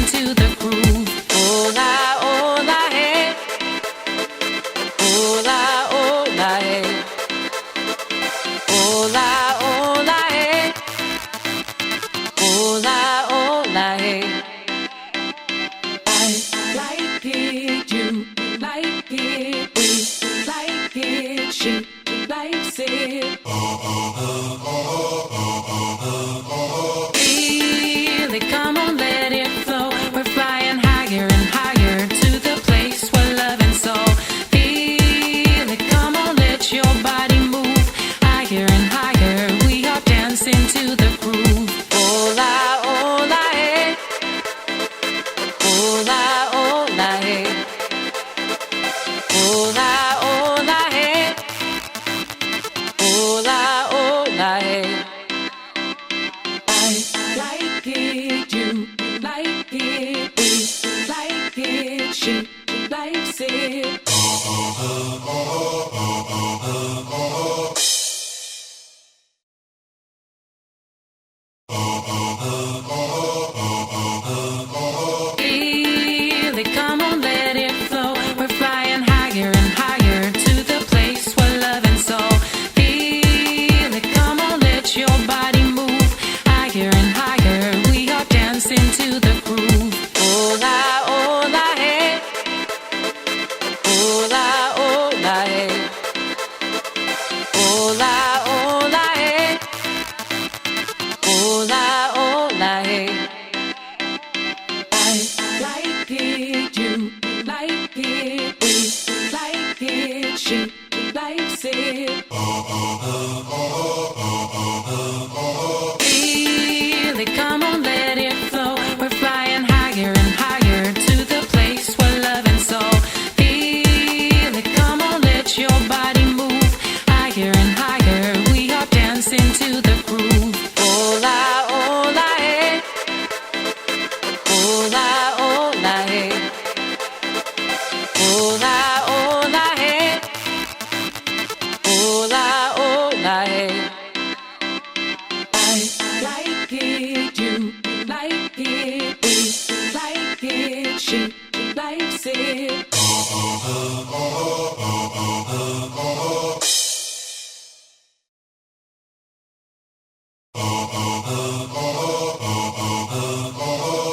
into the groove. Hola, hola, hey. Hola, hola, hey. Hola, hola, hey. Hola, hola, hey. I like it, you like it, we like it, she likes it. Feel it, come on, let it flow. We're flying higher and higher to the place where love and soul. Feel it, come on, let your body move higher and higher. We are dancing to the groove. Hola, hola, hey. Hola, hola, hey. Hola, hola, hey. Hola, hola, hey. I like it, you like it, we like it, she likes it. Feel it, come on, let it flow. We're flying higher and higher to the place where love and soul. Feel it, come on, let your body move higher and higher. We are dancing to the groove. Hola, hola, hey. Hola, hola, hey. Hola, hola, hey. Hola, hola, hey. I like it, you like it, we like it, she likes it. Feel it, come on, let it flow. We're flying higher and higher to the place where love and soul. Feel it, come on, let your body move higher and higher. We are dancing to the groove. Hola, hola, hey. Hola, hola, hey. Hola, hola, hey. Hola, hola, hey. I like it, you like it, we like it, she likes it.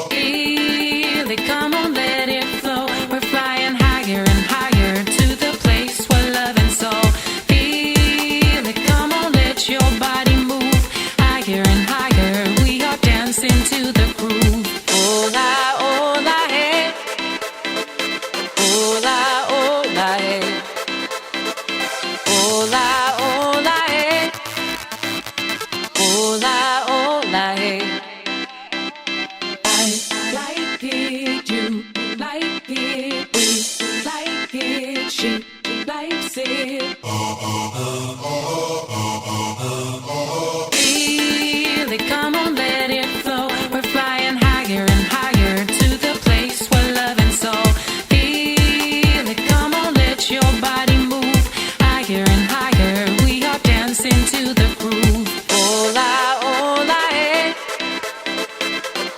Feel it, come on, let it flow. We're flying higher and higher to the place where love and soul. Feel it, come on, let your body move higher and higher. We are dancing to the groove. Hola, hola, hey. Hola, hola, hey. Hola, hola, hey. Hola, hola, hey. I like it, you like it, we like it, she likes it. Feel it, come on, let it flow. We're flying higher and higher to the place where love and soul. Feel it, come on, let your body move higher and higher. We are dancing to the groove. Hola, hola, hey.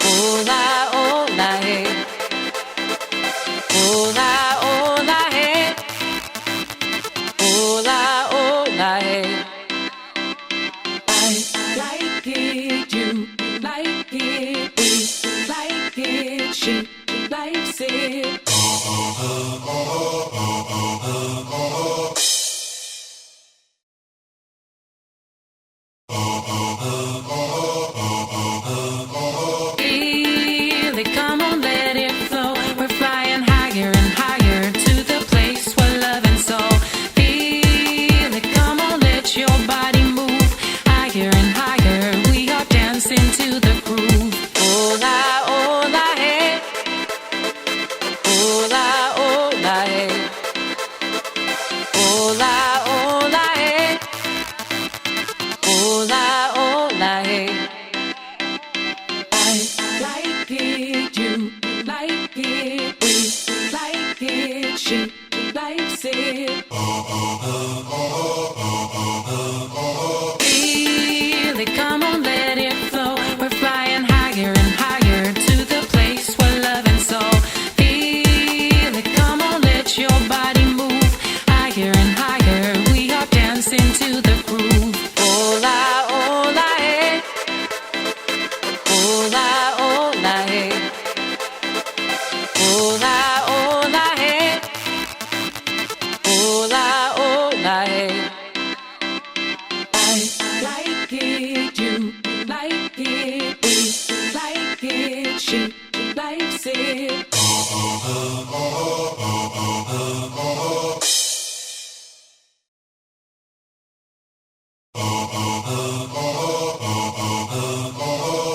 Hola, hola, hey. Hola, hola, hey. Hola, hola, hey. I like it, you like it, we like it, she likes it. Feel it, come on, let it flow. We're flying higher and higher to the place where love and soul. Feel it, come on, let your body move higher and higher. We are dancing to the groove. Hola, hola, hey. Hola, hola, hey. she likes it.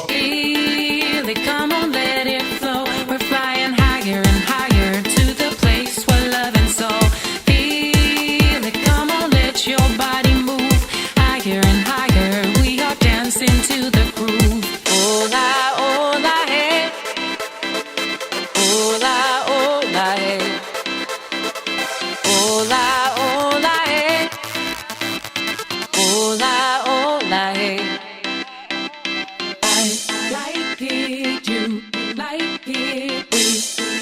Feel it, come on, let it flow. We're flying higher and higher to the place where love and soul. Feel it, come on, let your body move higher and higher. We are dancing to the groove. Hola, hey. Hola, hey. Hola, hey. Hola, hey. I like it, you like it, we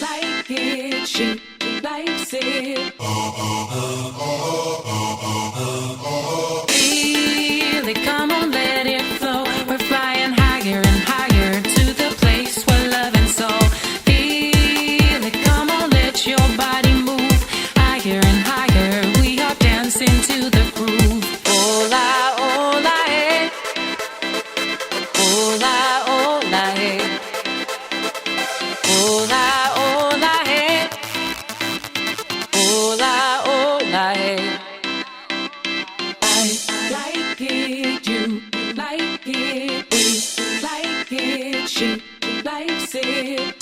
like it, she likes it. Feel it, come on, let it flow. We're flying higher and higher to the place where love and soul. Feel it, come on, let your body move higher and higher. We are dancing to the groove. Hola, hey. Hola, hey. Hola, hey. Hola, hey. I like it, you like it, we like it, she likes it.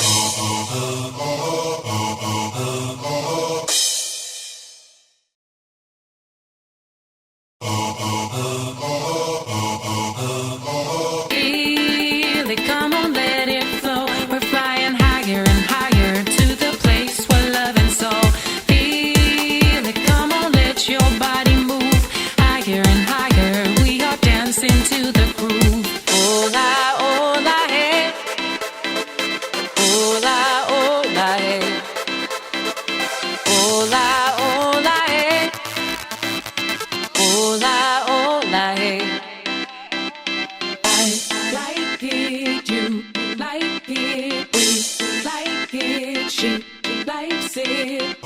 Feel it, come on, let it flow. We're flying higher and higher to the place where love and soul. Feel it, come on, let your body move higher and higher. We are dancing to the groove. Hola, hey. Hola, hey. Hola, hey. Hola, hey. I like it, you like it, we like it, she likes it.